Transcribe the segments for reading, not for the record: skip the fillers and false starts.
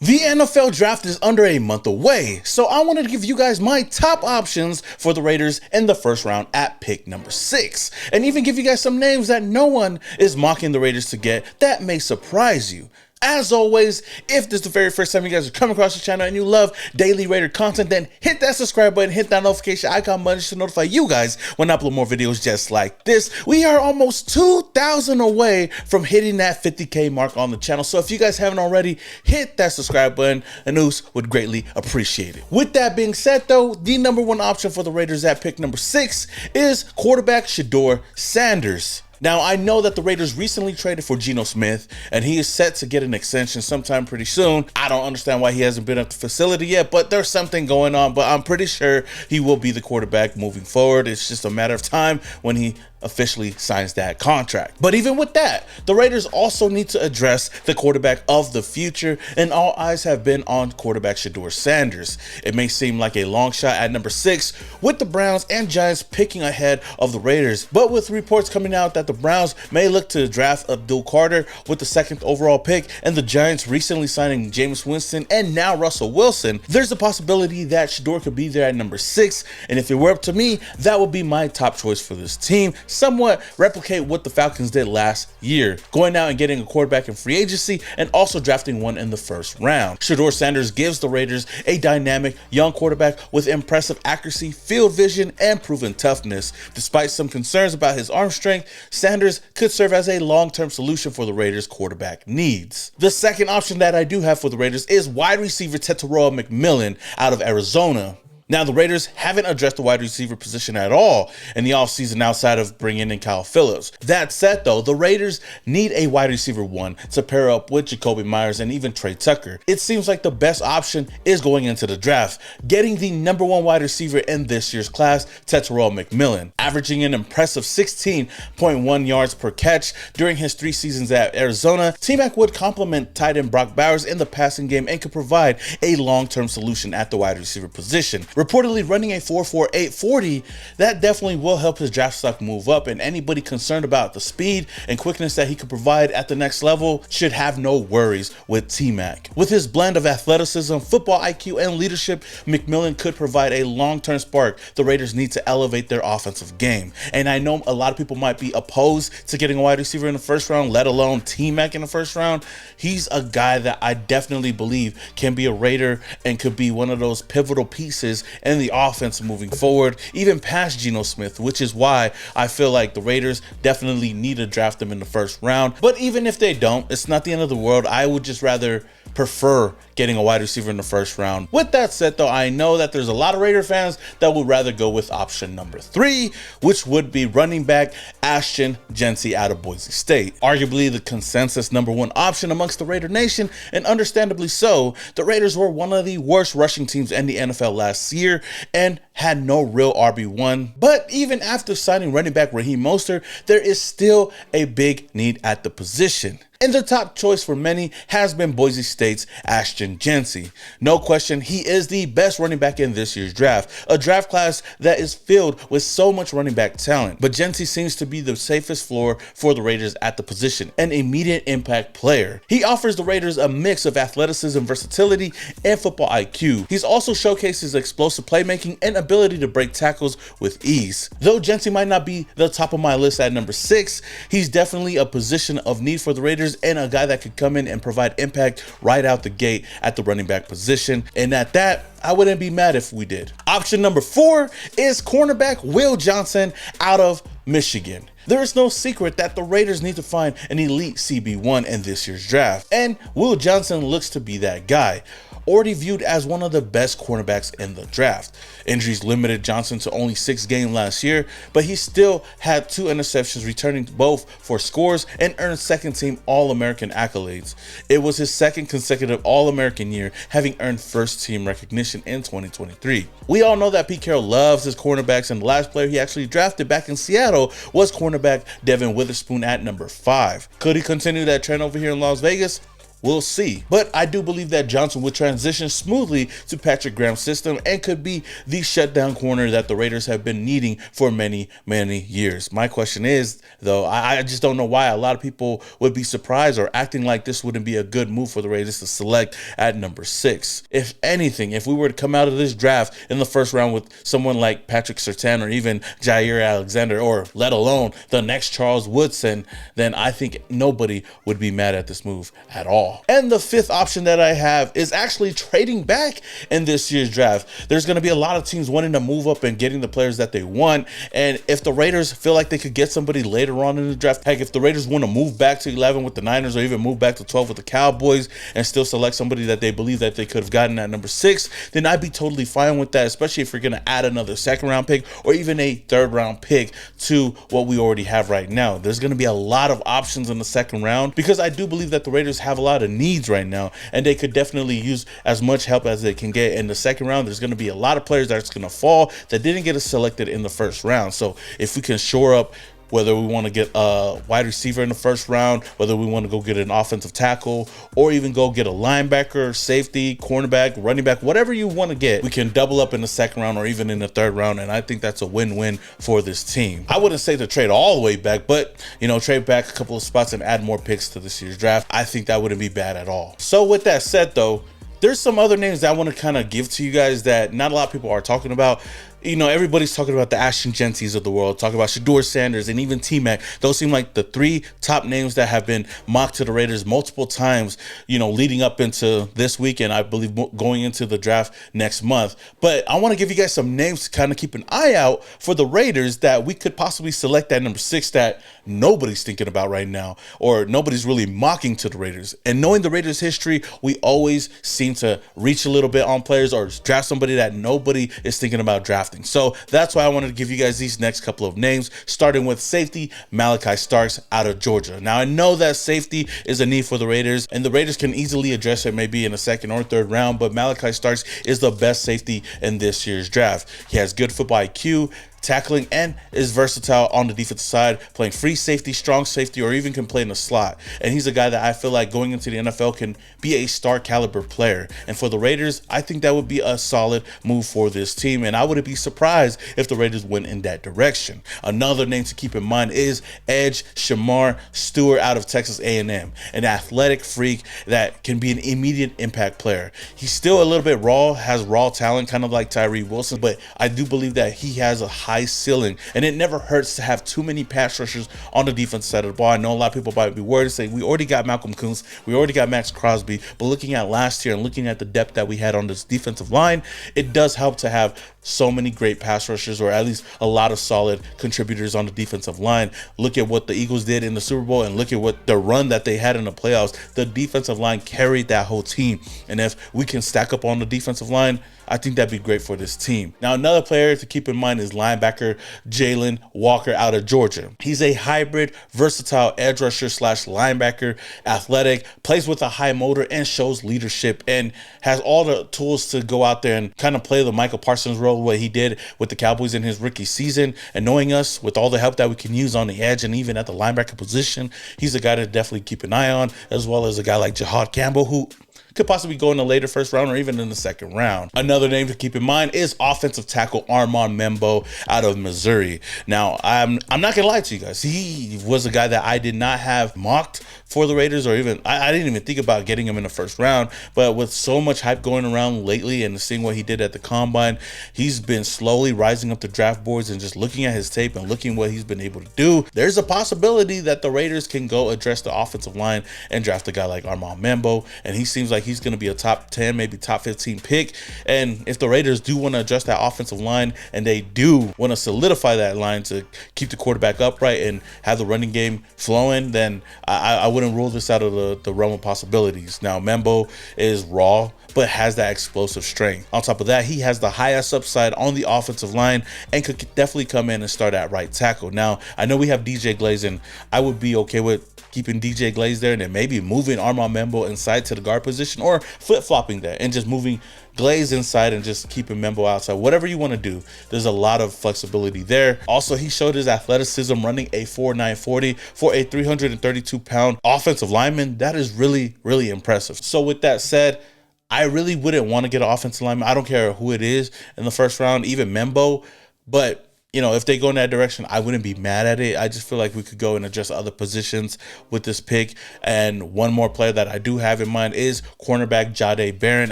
The NFL draft is under a month away, so I wanted to give you guys my top options for the Raiders in the first round at pick number 6, and even give you guys some names that no one is mocking the Raiders to get that may surprise you. As always, if this is the very first time you guys are coming across the channel and you love daily Raider content, then hit that subscribe button, hit that notification icon button to notify you guys when I upload more videos just like this. We are almost 2,000 away from hitting that 50K mark on the channel, so if you guys haven't already, hit that subscribe button. Anus would greatly appreciate it. With that being said though, the number one option for the Raiders at pick number 6 is quarterback Shedeur Sanders. Now, I know that the Raiders recently traded for Geno Smith, and he is set to get an extension sometime pretty soon. I don't understand why he hasn't been at the facility yet, but there's something going on, but I'm pretty sure he will be the quarterback moving forward. It's just a matter of time when he officially signs that contract. But even with that, the Raiders also need to address the quarterback of the future, and all eyes have been on quarterback Shedeur Sanders. It may seem like a long shot at number 6, with the Browns and Giants picking ahead of the Raiders, but with reports coming out that the Browns may look to draft Abdul Carter with the 2nd overall pick, and the Giants recently signing Jameis Winston and now Russell Wilson, there's a possibility that Shedeur could be there at number 6, and if it were up to me, that would be my top choice for this team. Somewhat replicate what the Falcons did last year, going out and getting a quarterback in free agency and also drafting one in the first round. Shedeur Sanders gives the Raiders a dynamic young quarterback with impressive accuracy, field vision, and proven toughness. Despite some concerns about his arm strength, Sanders could serve as a long-term solution for the Raiders' quarterback needs. The second option that I do have for the Raiders is wide receiver Tetairoa McMillan out of Arizona. Now, the Raiders haven't addressed the wide receiver position at all in the offseason outside of bringing in Kyle Phillips. That said, though, the Raiders need a wide receiver 1 to pair up with Jacoby Myers and even Trey Tucker. It seems like the best option is going into the draft, getting the number 1 wide receiver in this year's class, Tetairoa McMillan. Averaging an impressive 16.1 yards per catch during his 3 seasons at Arizona, T-Mac would complement tight end Brock Bowers in the passing game and could provide a long-term solution at the wide receiver position. Reportedly running a 4.48 40, that definitely will help his draft stock move up, and anybody concerned about the speed and quickness that he could provide at the next level should have no worries with T-Mac. With his blend of athleticism, football IQ, and leadership, McMillan could provide a long-term spark the Raiders need to elevate their offensive game. And I know a lot of people might be opposed to getting a wide receiver in the first round, let alone T-Mac in the first round. He's a guy that I definitely believe can be a Raider and could be one of those pivotal pieces and the offense moving forward, even past Geno Smith, which is why I feel like the Raiders definitely need to draft him in the first round. But even if they don't, it's not the end of the world. I would just rather prefer getting a wide receiver in the first round. With that said though, I know that there's a lot of Raider fans that would rather go with option number 3, which would be running back Ashton Jeanty out of Boise State. Arguably the consensus number 1 option amongst the Raider Nation, and understandably so. The Raiders were one of the worst rushing teams in the NFL last year and had no real RB1. But even after signing running back Raheem Mostert, there is still a big need at the position. And the top choice for many has been Boise State's Ashton Jeanty. No question, he is the best running back in this year's draft, a draft class that is filled with so much running back talent. But Jeanty seems to be the safest floor for the Raiders at the position, an immediate impact player. He offers the Raiders a mix of athleticism, versatility, and football IQ. He's also showcased his explosive playmaking and ability to break tackles with ease. Though Jeanty might not be the top of my list at number 6, he's definitely a position of need for the Raiders and a guy that could come in and provide impact right out the gate at the running back position. And at that, I wouldn't be mad if we did. Option number 4 is cornerback Will Johnson out of Michigan. There is no secret that the Raiders need to find an elite CB1 in this year's draft, and Will Johnson looks to be that guy. Already viewed as one of the best cornerbacks in the draft. Injuries limited Johnson to only 6 games last year, but he still had 2 interceptions, returning both for scores and earned second-team All-American accolades. It was his 2nd consecutive All-American year, having earned first-team recognition in 2023. We all know that Pete Carroll loves his cornerbacks, and the last player he actually drafted back in Seattle was cornerback Devin Witherspoon at number 5. Could he continue that trend over here in Las Vegas? we'll see. But I do believe that Johnson would transition smoothly to Patrick Graham's system and could be the shutdown corner that the Raiders have been needing for many years. My question is, though, I just don't know why a lot of people would be surprised or acting like this wouldn't be a good move for the Raiders to select at number 6. If anything, if we were to come out of this draft in the first round with someone like Patrick Surtain or even Jair Alexander, or let alone the next Charles Woodson, then I think nobody would be mad at this move at all. And the 5th option that I have is actually trading back in this year's draft. There's going to be a lot of teams wanting to move up and getting the players that they want. And if the Raiders feel like they could get somebody later on in the draft, heck, if the Raiders want to move back to 11 with the Niners or even move back to 12 with the Cowboys and still select somebody that they believe that they could have gotten at number 6, then I'd be totally fine with that, especially if you're going to add another 2nd round pick or even a 3rd round pick to what we already have right now. There's going to be a lot of options in the 2nd round because I do believe that the Raiders have a lot of needs right now and they could definitely use as much help as they can get in the 2nd round. There's going to be a lot of players that's going to fall that didn't get selected in the 1st round. So if we can shore up, whether we want to get a wide receiver in the 1st round, whether we want to go get an offensive tackle, or even go get a linebacker, safety, cornerback, running back, whatever you want to get, we can double up in the 2nd round or even in the 3rd round. And I think that's a win-win for this team. I wouldn't say to trade all the way back, but, you know, trade back a couple of spots and add more picks to this year's draft. I think that wouldn't be bad at all. So with that said, though, there's some other names that I want to kind of give to you guys that not a lot of people are talking about. You know, everybody's talking about the Ashton Jeantys of the world, talking about Shedeur Sanders and even T-Mac. Those seem like the 3 top names that have been mocked to the Raiders multiple times, you know, leading up into this weekend, I believe going into the draft next month. But I want to give you guys some names to kind of keep an eye out for the Raiders that we could possibly select at number 6 that nobody's thinking about right now, or nobody's really mocking to the Raiders. And knowing the Raiders' history, we always seem to reach a little bit on players or draft somebody that nobody is thinking about drafting. So that's why I wanted to give you guys these next couple of names, starting with safety Malachi Starks out of Georgia. Now, I know that safety is a need for the Raiders, and the Raiders can easily address it maybe in the 2nd or 3rd round, but Malachi Starks is the best safety in this year's draft. He has good football IQ, tackling, and is versatile on the defensive side, playing free safety, strong safety, or even can play in the slot. And he's a guy that I feel like going into the NFL can be a star caliber player. And for the Raiders, I think that would be a solid move for this team, and I wouldn't be surprised if the Raiders went in that direction. Another name to keep in mind is edge Shamar Stewart out of Texas A&M, an athletic freak that can be an immediate impact player. He's still a little bit raw, has raw talent, kind of like Tyree Wilson, but I do believe that he has a high ceiling, and it never hurts to have too many pass rushers on the defense side of the ball. I know a lot of people might be worried to say we already got Malcolm Kuntz, we already got Max Crosby, but looking at last year and looking at the depth that we had on this defensive line, it does help to have so many great pass rushers, or at least a lot of solid contributors on the defensive line. Look at what the Eagles did in the Super Bowl and look at what the run that they had in the playoffs. The defensive line carried that whole team, and if we can stack up on the defensive line, I think that'd be great for this team. Now, another player to keep in mind is linebacker Jalen Walker out of Georgia. He's a hybrid, versatile edge rusher slash linebacker, athletic, plays with a high motor, and shows leadership, and has all the tools to go out there and kind of play the Michael Parsons role, what he did with the Cowboys in his rookie season. And knowing us, with all the help that we can use on the edge and even at the linebacker position, he's a guy to definitely keep an eye on, as well as a guy like Jahad Campbell, who could possibly go in the later 1st round or even in the 2nd round. Another name to keep in mind is offensive tackle Armand Membo out of Missouri. Now, I'm not gonna lie to you guys. He was a guy that I did not have mocked for the Raiders, or even I didn't even think about getting him in the 1st round. But with so much hype going around lately and seeing what he did at the combine, he's been slowly rising up the draft boards, and just looking at his tape and looking what he's been able to do, there's a possibility that the Raiders can go address the offensive line and draft a guy like Armand Membo. And he seems like he's going to be a top 10, maybe top 15 pick. And if the Raiders do want to adjust that offensive line, and they do want to solidify that line to keep the quarterback upright and have the running game flowing, then I wouldn't rule this out of the realm of possibilities. Now, Membo is raw, but has that explosive strength. On top of that, he has the highest upside on the offensive line and could definitely come in and start at right tackle. Now, I know we have DJ Glaze, and I would be okay with keeping DJ Glaze there and then maybe moving Armand Membo inside to the guard position, or flip-flopping that and just moving Glaze inside and just keeping Membo outside. Whatever you want to do, there's a lot of flexibility there. Also, he showed his athleticism running a 4.9 40 for a 332-pound offensive lineman. That is really, really impressive. So with that said, I really wouldn't want to get an offensive lineman. I don't care who it is in the first round, even Membo. But you know, if they go in that direction, I wouldn't be mad at it. I just feel like we could go and adjust other positions with this pick. And one more player that I do have in mind is cornerback Jahdae Barron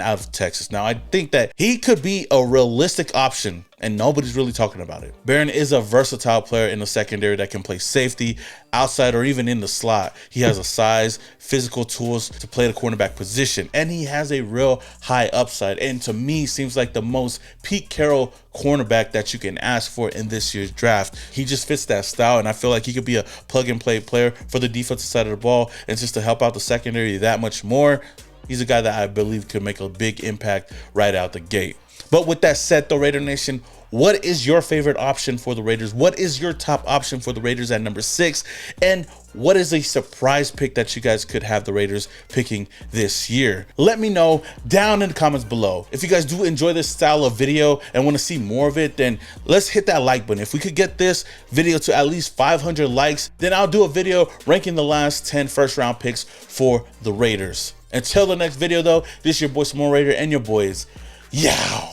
out of Texas. Now, I think that he could be a realistic option, and nobody's really talking about it. Barron is a versatile player in the secondary that can play safety, outside, or even in the slot. He has a size, physical tools to play the cornerback position, and he has a real high upside. And to me, seems like the most Pete Carroll cornerback that you can ask for in this year's draft. He just fits that style, and I feel like he could be a plug-and-play player for the defensive side of the ball, and just to help out the secondary that much more. He's a guy that I believe could make a big impact right out the gate. But with that said, though, Raider Nation, what is your favorite option for the Raiders? What is your top option for the Raiders at number 6? And what is a surprise pick that you guys could have the Raiders picking this year? Let me know down in the comments below. If you guys do enjoy this style of video and want to see more of it, then let's hit that like button. If we could get this video to at least 500 likes, then I'll do a video ranking the last 10 first round picks for the Raiders. Until the next video, though, this is your boy Small Raider, and your boys, yow.